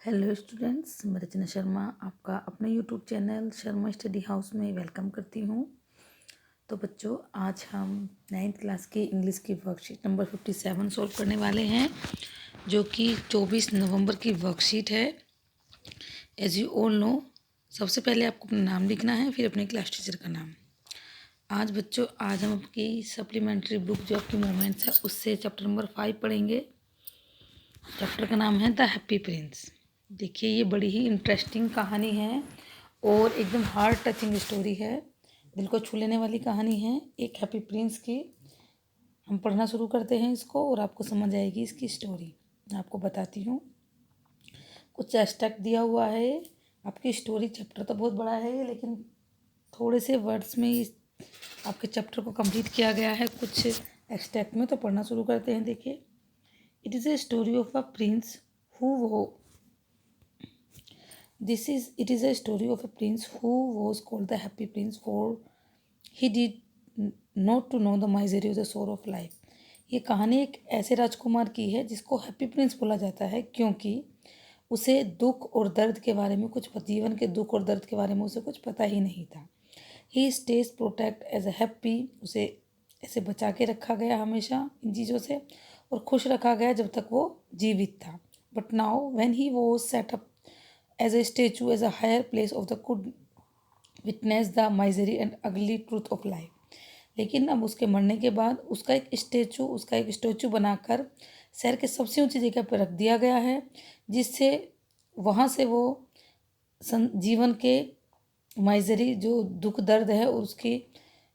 Hello students, मैं रचना शर्मा आपका अपने YouTube channel Sharma study house में वेलकम करती हूँ। तो बच्चों, आज हम 9th क्लास की इंग्लिश की वर्कशीट नंबर 57 सॉल्व करने वाले हैं, जो कि 24 नवंबर की वर्कशीट है। एज यू ऑल नो, सबसे पहले आपको अपना नाम लिखना है, फिर अपने क्लास टीचर का नाम। आज हम आपकी सप्लीमेंट्री बुक जो आपकी मोमेंट्स है उससे चैप्टर नंबर 5 पढ़ेंगे। चैप्टर का नाम है द हैप्पी प्रिंस। देखिए, ये बड़ी ही इंटरेस्टिंग कहानी है और एकदम हार्ट टचिंग स्टोरी है, दिल को छू लेने वाली कहानी है एक हैप्पी प्रिंस की। हम पढ़ना शुरू करते हैं इसको और आपको समझ आएगी इसकी स्टोरी। मैं आपको बताती हूँ, कुछ एक्सट्रैक्ट दिया हुआ है। आपकी स्टोरी चैप्टर तो बहुत बड़ा है, लेकिन थोड़े से वर्ड्स में इस आपके चैप्टर को कंप्लीट किया गया है कुछ एक्सट्रैक्ट में। तो पढ़ना शुरू करते हैं। देखिए, it is a story of a prince who वो it is a story of a prince who was called the happy prince, for he did not to know the misery of the sorrow of life. ये कहानी एक ऐसे राजकुमार की है जिसको happy Prince बोला जाता है, क्योंकि उसे दुख और दर्द के बारे में जीवन के दुख और दर्द के बारे में उसे कुछ पता ही नहीं था। He stays protect as a happy, उसे ऐसे बचा के रखा गया हमेशा इन चीज़ों से, और खुश रखा गया जब तक वो जीवित था। But now when he was set up as a statue as a higher place of the could witness the misery and ugly truth of life. लेकिन अब उसके मरने के बाद उसका एक स्टेचू बनाकर शहर के सबसे ऊंची जगह पर रख दिया गया है, जिससे वहाँ से वो जीवन के माइजरी जो दुख दर्द है और उसकी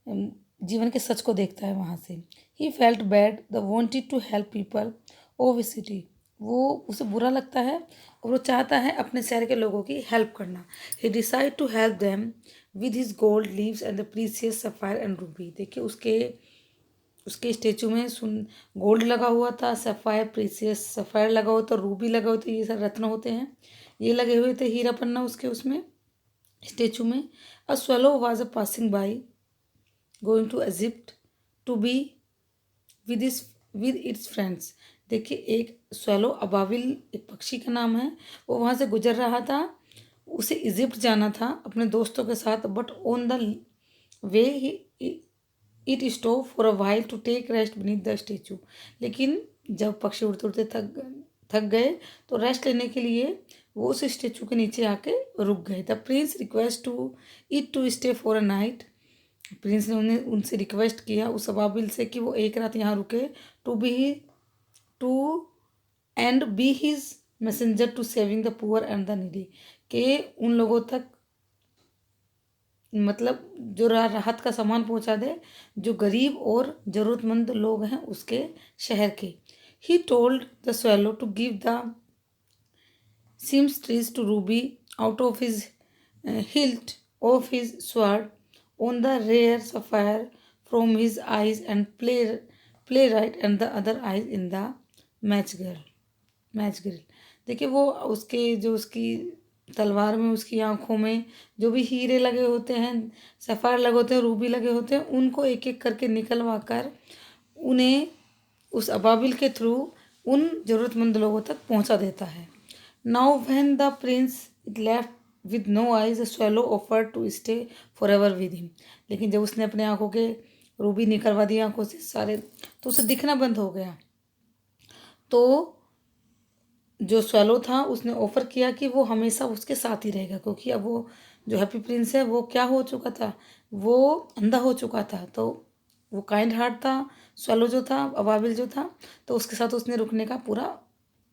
जीवन के सच को देखता है वहाँ से। He felt bad the wanted to help people of city, वो उसे बुरा लगता है और वो चाहता है अपने शहर के लोगों की हेल्प करना। He decide to help them with his gold leaves and the precious sapphire and ruby. देखिए, उसके स्टेचू में गोल्ड लगा हुआ था, सफ़ायर प्रीसियस सफ़ायर लगा हुआ था, रूबी लगा हुआ था, ये सारे रत्न होते हैं, ये लगे हुए थे, हीरा पन्ना उसके उसमें स्टेचू में। अ swallow was a passing by going to Egypt to be with its friends। देखिए, एक swallow, अबाविल एक पक्षी का नाम है, वो वहाँ से गुजर रहा था, उसे इजिप्ट जाना था अपने दोस्तों के साथ। But on the way it stop for a while to take rest beneath the statue. लेकिन जब पक्षी उड़ते उड़ते थक गए तो रेस्ट लेने के लिए वो उस स्टेचू के नीचे आके रुक गए। The prince request to stay for a night. Prince ने उन्हें उनसे रिक्वेस्ट किया, उस अबाबिल से, कि वो एक रात यहाँ रुके। To and be his messenger to saving the poor and the needy, के उन लोगों तक मतलब जो राहत का सामान पहुंचा दे, जो गरीब और ज़रूरतमंद लोग हैं उसके शहर के। He told the swallow to give the seamstress to Ruby out of his hilt of his sword on the rare sapphire from his eyes, and playwright and the other eyes in the match girl। देखिए, वो उसकी तलवार में, उसकी आंखों में जो भी हीरे लगे होते हैं, सफ़ायर लगे होते हैं, रूबी लगे होते हैं, उनको एक एक करके निकलवा कर उन्हें उस अबाबिल के थ्रू उन ज़रूरतमंद लोगों तक पहुंचा देता है। Now when the prince left with no eyes, a swallow offered to stay forever with him। लेकिन जब उसने अपने आंखों के रूबी निकलवा दिया आंखों से सारे, तो उसे दिखना बंद हो गया। तो जो स्वैलो था उसने ऑफर किया कि वो हमेशा उसके साथ ही रहेगा, क्योंकि अब वो जो हैप्पी प्रिंस है वो क्या हो चुका था, वो अंधा हो चुका था। तो वो काइंड हार्ट था स्वैलो जो था, अबाबिल जो था, तो उसके साथ उसने रुकने का पूरा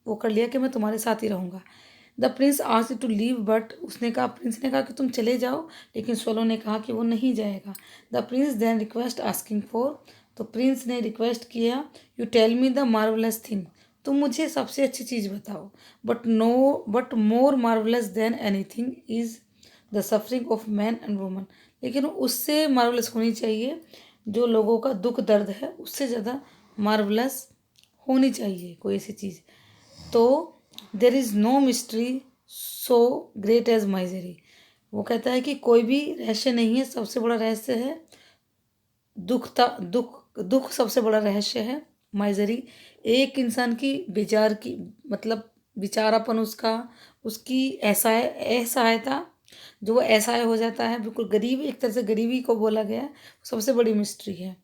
वो कर लिया कि मैं तुम्हारे साथ ही रहूँगा। The prince asked to leave, but prince ने कहा कि तुम चले जाओ, लेकिन स्वैलो ने कहा कि वो नहीं जाएगा। The prince then request asking for, तो प्रिंस ने रिक्वेस्ट किया, you tell me the marvellous thing, तुम मुझे सबसे अच्छी चीज़ बताओ। But more marvellous than anything is the suffering of man and woman, लेकिन उससे मार्वलस होनी चाहिए, जो लोगों का दुख दर्द है उससे ज़्यादा मार्वलस होनी चाहिए कोई ऐसी चीज़। तो there is no mystery so great as misery, वो कहता है कि कोई भी रहस्य नहीं है, सबसे बड़ा रहस्य है दुख सबसे बड़ा रहस्य है। माइजरी एक इंसान की बेजार की मतलब बेचारापन उसका, उसकी असहायता, जो वो असहाय हो जाता है, बिल्कुल गरीब, एक तरह से गरीबी को बोला गया है, सबसे बड़ी मिस्ट्री है।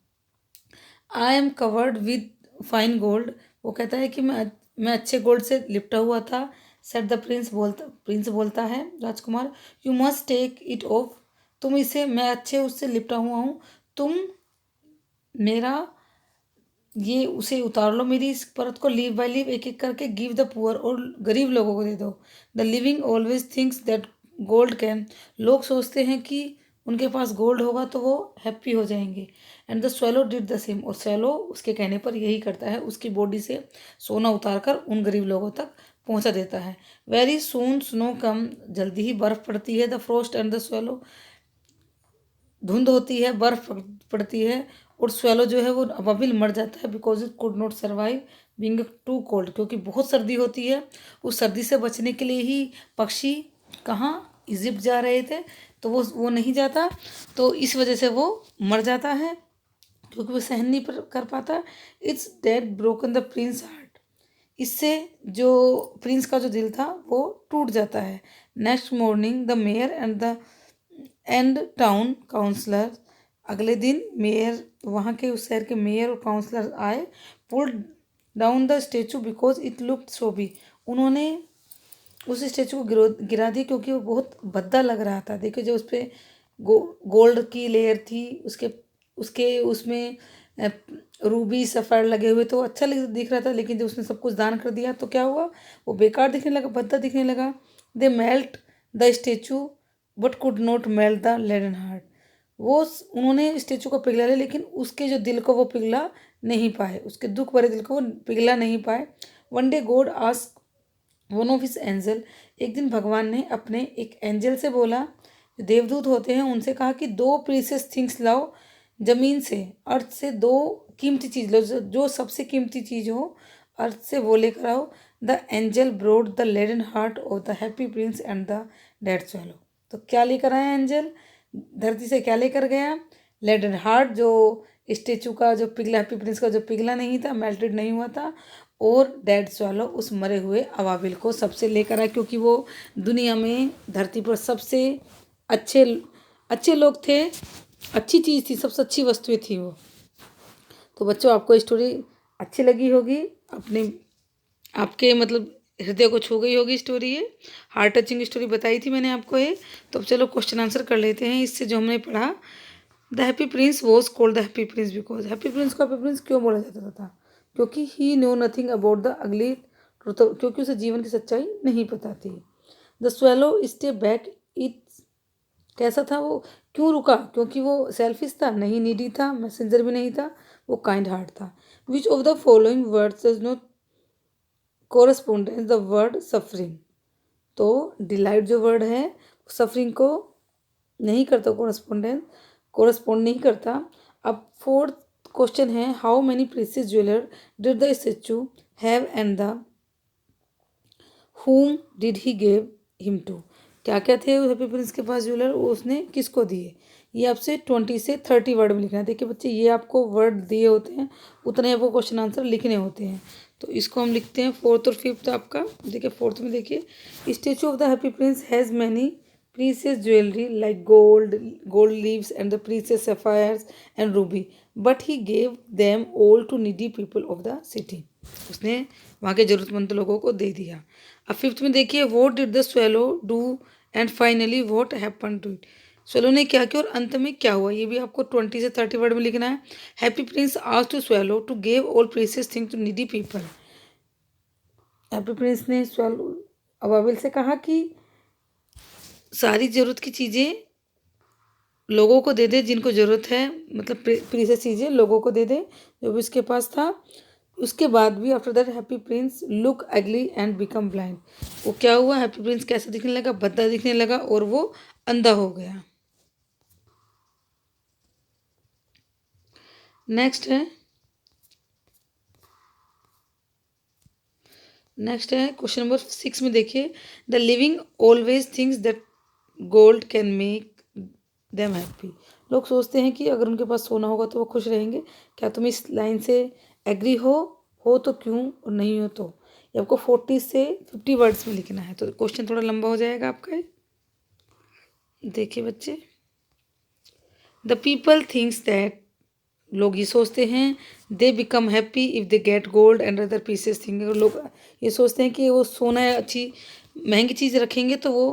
I am covered with fine gold, वो कहता है कि मैं अच्छे गोल्ड से लिपटा हुआ था। सेट द प्रिंस बोलता है राजकुमार, you must take it off, तुम इसे, मैं अच्छे उससे लिपटा हुआ हूँ, तुम मेरा ये उसे उतार लो, मेरी इस परत को लीव बाय लीव एक एक करके गिव द पुअर, और गरीब लोगों को दे दो। The living always thinks that gold can, लोग सोचते हैं कि उनके पास गोल्ड होगा तो वो हैप्पी हो जाएंगे। And the swallow did the same, और स्वेलो उसके कहने पर यही करता है, उसकी बॉडी से सोना उतार कर उन गरीब लोगों तक पहुंचा देता है। वेरी सून स्नो कम, जल्दी ही बर्फ पड़ती है। The frost and the swallow, धुंध होती है, बर्फ पड़ती है, और स्वेलो जो है वो अबाबिल मर जाता है, because it could not survive being too cold, क्योंकि बहुत सर्दी होती है। उस सर्दी से बचने के लिए ही पक्षी कहाँ, इजिप्ट जा रहे थे, तो वो नहीं जाता, तो इस वजह से वो मर जाता है, क्योंकि वो सहन नहीं कर पाता। It's dead broken the Prince heart, इससे जो प्रिंस का जो दिल था वो टूट जाता है। Next morning the mayor and town councillor, अगले दिन मेयर, वहाँ के उस शहर के मेयर और काउंसलर आए। Pulled down the statue because it looked so big, उन्होंने उस स्टेचू को गिरा दिया क्योंकि वो बहुत भद्दा लग रहा था। देखिए जो उस पर गोल्ड की लेयर थी, उसके उसके उसमें रूबी सफ़ायर लगे हुए, तो अच्छा दिख रहा था, लेकिन जब उसने सब कुछ दान कर दिया तो क्या हुआ, वो बेकार दिखने लगा, भद्दा दिखने लगा। They melt the statue but could not melt the laden heart, उन्होंने स्टेचू को पिघला लिया, लेकिन उसके जो दिल को वो पिघला नहीं पाए, उसके दुख भरे दिल को वो पिघला नहीं पाए। One day God ask one of his angel, एक दिन भगवान ने अपने एक एंजल से बोला, जो देवदूत होते हैं, उनसे कहा कि दो प्रीसियस थिंग्स लाओ, जमीन से, अर्थ से दो कीमती चीज लो, जो सबसे कीमती चीज हो अर्थ से वो लेकर आओ। The angel brought the laden heart of the happy prince and the dead swallow, तो क्या लेकर आया एंजल, धरती से क्या लेकर गया, लेडन हार्ट, जो स्टेचू का जो पिघला, हैप्पी प्रिंस का जो पिघला नहीं था, मेल्टेड नहीं हुआ था, और डेड स्वैलो, उस मरे हुए अबाबिल को सबसे लेकर आए, क्योंकि वो दुनिया में धरती पर सबसे अच्छे अच्छे लोग थे, अच्छी चीज़ थी, सबसे अच्छी वस्तुएं थी वो। तो बच्चों आपको स्टोरी अच्छी लगी होगी, अपने आपके मतलब हृदय को छू गई होगी स्टोरी, ये हार्ट टचिंग स्टोरी बताई थी मैंने आपको ये। तो अब चलो क्वेश्चन आंसर कर लेते हैं इससे जो हमने पढ़ा। The happy prince was called the happy prince because, happy prince को हैप्पी प्रिंस क्यों बोला जाता था, क्योंकि he know nothing about the ugly truth, क्योंकि उसे जीवन की सच्चाई नहीं पता थी। The swallow stay back, it कैसा था वो, क्यों रुका, क्योंकि वो सेल्फिश था, नहीं नीडी था, मैसेंजर भी नहीं था, वो काइंड हार्ट था। Which of the following words does not correspondence the word suffering, तो डिलाइट जो वर्ड है सफरिंग को नहीं करता, कोरस्पोंड नहीं करता। अब फोर्थ क्वेश्चन है, how many precious jeweller did the statue have and the whom did he gave him to, क्या क्या थे हैप्पी प्रिंस के पास ज्वेलर, उसने किसको दिए। ये आपसे 20 से 30 वर्ड में लिखना है। देखिए बच्चे, ये आपको वर्ड दिए होते हैं, उतने आपको क्वेश्चन आंसर लिखने होते हैं। तो इसको हम लिखते हैं फोर्थ और फिफ्थ आपका। देखिए फोर्थ में देखिए, statue of the happy Prince has many precious jewelry like gold leaves and the precious sapphires and ruby, but he gave them all to needy people of the city, उसने वहाँ के जरूरतमंद लोगों को दे दिया। अब फिफ्थ में देखिए, what did the swallow do and finally what happened to it, swallow ने क्या किया और अंत में क्या हुआ, ये भी आपको 20 से 30 वर्ड में लिखना है। Happy prince asked to swallow to give all precious things to needy people, happy prince ने swallow अबाबिल से कहा कि सारी ज़रूरत की चीज़ें लोगों को दे दे जिनको ज़रूरत है, मतलब प्रीसियस चीज़ें लोगों को दे दे जो भी उसके पास था। उसके बाद भी after that happy Prince look अगली एंड बिकम ब्लाइंड, वो क्या हुआ, हैप्पी प्रिंस कैसा दिखने लगा, भद्दा दिखने लगा, और वो अंधा हो गया। नेक्स्ट है क्वेश्चन नंबर 6 में देखिए, the living always thinks that gold can make them happy, लोग सोचते हैं कि अगर उनके पास सोना होगा तो वो खुश रहेंगे। क्या तुम इस लाइन से एग्री हो तो क्यों, और नहीं हो तो। ये आपको 40 से 50 वर्ड्स में लिखना है, तो क्वेश्चन थोड़ा लंबा हो जाएगा आपका। देखिए बच्चे, द पीपल थिंक्स दैट, लोग ये सोचते हैं, they become happy if they get gold and other pieces thing, अगर लोग ये सोचते हैं कि वो सोना या अच्छी महंगी चीज़ रखेंगे तो वो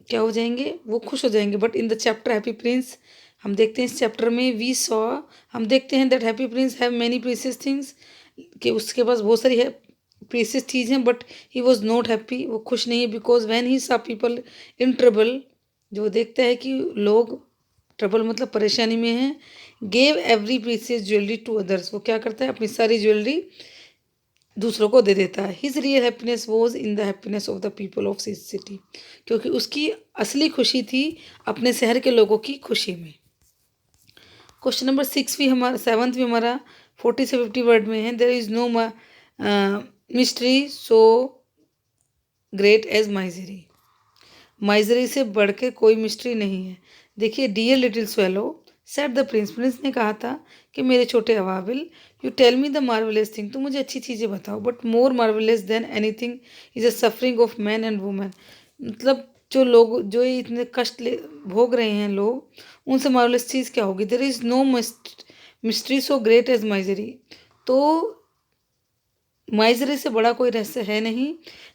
क्या हो जाएंगे, वो खुश हो जाएंगे। But in the chapter happy Prince, हम देखते हैं इस चैप्टर में वी सॉ, हम देखते हैं that happy Prince have many precious things, कि उसके पास बहुत सारी है प्रीसियस चीज़ हैं, but he was not happy, वो खुश नहीं है। बिकॉज वैन ही सा पीपल इन ट्रबल, जो देखता है कि लोग ट्रबल मतलब परेशानी में हैं, gave every precious jewellery to others, वो क्या करता है, अपनी सारी ज्वेलरी दूसरों को दे देता है। His real happiness was in the happiness of the people of his city, क्योंकि उसकी असली खुशी थी अपने शहर के लोगों की खुशी में। क्वेश्चन नंबर 6 भी हमारा 7th भी हमारा 40 से 50 वर्ड में है। There is no mystery so great as misery, misery से बढ़ के कोई मिस्ट्री नहीं है। देखिए, dear little swallow said the prince, prince ने कहा था कि मेरे छोटे अवाबिल, you tell me the marvellous thing, तुम मुझे अच्छी चीज़ें बताओ, but more marvellous than anything is a suffering of man and women, मतलब जो लोग जो ये इतने कष्ट ले भोग रहे हैं लोग, उनसे मार्वलेस चीज़ क्या होगी। There is no mystery so great as misery, तो माइजरी से बड़ा कोई रहस्य है नहीं।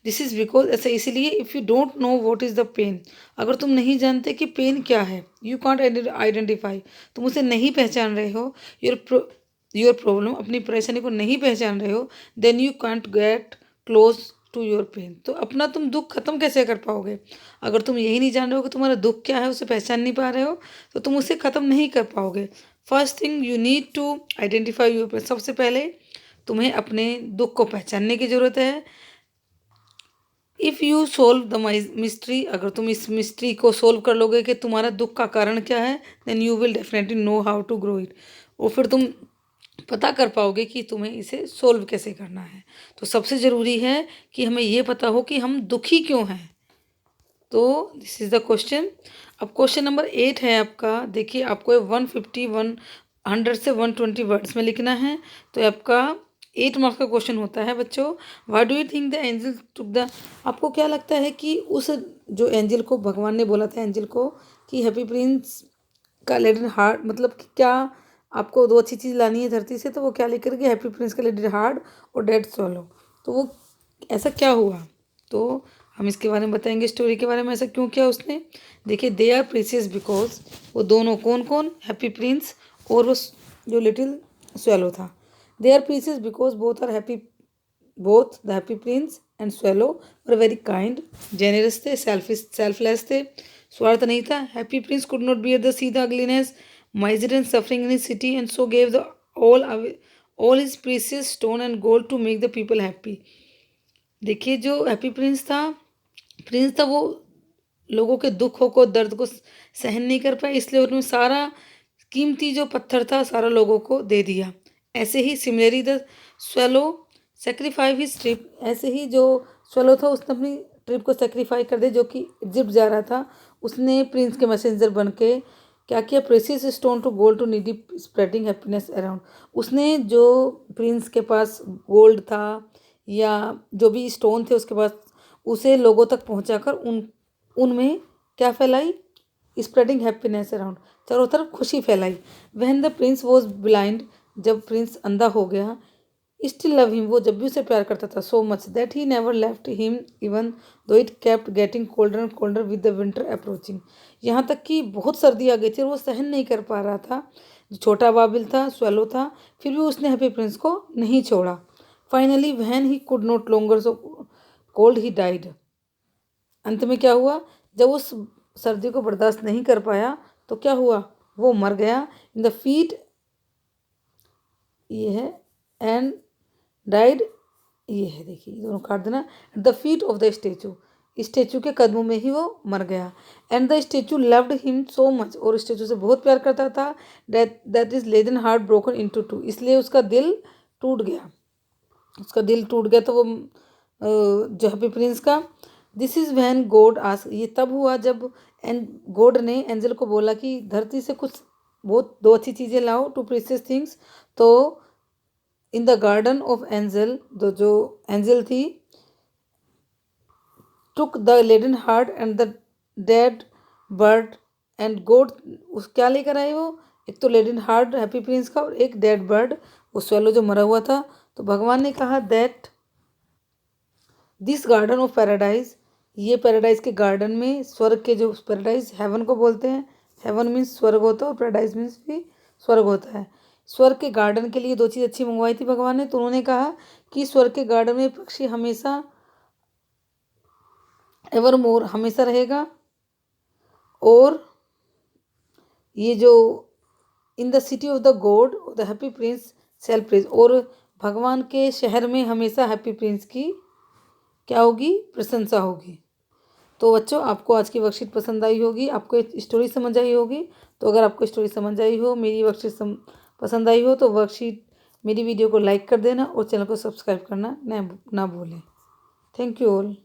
दिस इज़ बिकॉज, ऐसा इसलिए, if you don't know what is the pain, अगर तुम नहीं जानते कि पेन क्या है, यू कॉन्ट आइडेंटिफाई, तुम उसे नहीं पहचान रहे हो, योर प्रॉब्लम, अपनी परेशानी को नहीं पहचान रहे हो, then you can't get close to your pain, तो अपना तुम दुख खत्म कैसे कर पाओगे। अगर तुम यही नहीं जान रहे हो कि तुम्हारा दुख क्या है, उसे पहचान नहीं पा रहे हो, तो तुम उसे ख़त्म नहीं कर पाओगे। First thing you need to identify your pain, सबसे पहले तुम्हें अपने दुख को पहचानने की ज़रूरत है। If you solve the mystery, अगर तुम इस मिस्ट्री को सोल्व कर लोगे कि तुम्हारा दुख का कारण क्या है, then you will definitely know how to grow it, और फिर तुम पता कर पाओगे कि तुम्हें इसे सोल्व कैसे करना है। तो सबसे ज़रूरी है कि हमें ये पता हो कि हम दुखी क्यों हैं। तो दिस इज़ द क्वेश्चन। अब क्वेश्चन नंबर 8 है आपका। देखिए, आपको 100 से 120 वर्ड्स में लिखना है, तो आपका 8 मार्क्स का क्वेश्चन होता है बच्चों। Why do you think the angel took the, आपको क्या लगता है कि उस जो एंजल को भगवान ने बोला था एंजल को कि हैप्पी प्रिंस का लिटिल हार्ट, मतलब कि क्या आपको दो अच्छी चीज़ लानी है धरती से, तो वो क्या लेकर के, हैप्पी प्रिंस का लिटिल हार्ट और डेड सोलो, तो वो ऐसा क्या हुआ, तो हम इसके बारे में बताएंगे, स्टोरी के बारे में, ऐसा क्यों किया उसने। देखिए, दे आर प्रीसियस बिकॉज, वो दोनों कौन कौन, हैप्पी प्रिंस और वो जो लिटिल स्वेलो था, they are precious because both are happy, both the happy prince and swallow were very kind, generous थे, सेल्फलेस थे, स्वार्थ नहीं था। Happy prince could not bear the see the ugliness, misery and suffering in his city, and so gave the all away, all his precious stone and gold to make the people happy। देखिए, जो happy Prince था वो लोगों के दुखों को, दर्द को सहन नहीं कर पाया, इसलिए उन्होंने सारा कीमती जो पत्थर था सारा लोगों को दे दिया। ऐसे ही similarly the swallow sacrifice his trip, ऐसे ही जो स्वेलो था उसने अपनी ट्रिप को सेक्रीफाई कर दिया, जो कि इजिप्ट जा रहा था, उसने प्रिंस के मैसेंजर बन के क्या किया, precious stone to gold to needy spreading happiness around, उसने जो प्रिंस के पास गोल्ड था या जो भी स्टोन थे उसके पास, उसे लोगों तक पहुंचाकर उनमें क्या फैलाई, स्प्रेडिंग हैप्पीनेस अराउंड, चारों तरफ खुशी फैलाई। When the Prince was blind, जब प्रिंस अंधा हो गया, स्टिल लव हिम, वो जब भी उसे प्यार करता था, so much that he never left him even though it kept getting colder and colder with the winter approaching, यहाँ तक कि बहुत सर्दी आ गई थी और वो सहन नहीं कर पा रहा था। जो छोटा बाबिल था, स्वेलो था, फिर भी उसने हैप्पी प्रिंस को नहीं छोड़ा। Finally when he could not longer so cold he died, अंत में क्या हुआ, जब उस सर्दी को बर्दाश्त नहीं कर पाया तो क्या हुआ, वो मर गया। इन द फीट, ये है, एंड डाइड, ये है, देखिए दोनों काट देना, at the feet of the statue, statue के कदमों में ही वो मर गया। And the statue loved him so much, और स्टेचू से बहुत प्यार करता था। That is leaden heart broken into two, इसलिए उसका दिल टूट गया, उसका दिल टूट गया। तो वो जो हैप्पी प्रिंस का, this is van God ask, ये तब हुआ जब गॉड ने एंजल को बोला कि धरती से कुछ बहुत दो अच्छी चीज़ें लाओ, टू प्रीसियस थिंग्स, तो in the garden of angel, जो एंजल थी, took the laden heart and the dead bird and God. उस क्या लेकर आए वो? एक तो लेडन हार्ट हैप्पी प्रिंस का, और एक डेड बर्ड, वो स्वेलो जो मरा हुआ था। तो भगवान ने कहा that this garden of paradise, ये पैराडाइज के गार्डन में, स्वर्ग के जो पैराडाइज हेवन को बोलते हैं, हेवन मीन्स स्वर्ग होता है और पैराडाइज मीन्स भी स्वर्ग होता है। स्वर्ग के गार्डन के लिए दो चीज़ अच्छी मंगवाई थी भगवान ने। तो उन्होंने कहा कि स्वर्ग के गार्डन में पक्षी हमेशा एवर मोर हमेशा रहेगा, और ये जो in the city of the God the happy prince shall praise, और भगवान के शहर में हमेशा हैप्पी प्रिंस की क्या होगी? प्रशंसा होगी। तो बच्चों, आपको आज की वर्कशीट पसंद आई होगी, आपको स्टोरी समझ आई होगी। तो अगर आपको स्टोरी समझ आई हो, मेरी वर्कशीट पसंद आई हो, तो वर्कशीट मेरी वीडियो को लाइक कर देना और चैनल को सब्सक्राइब करना ना भूलें। Thank you all.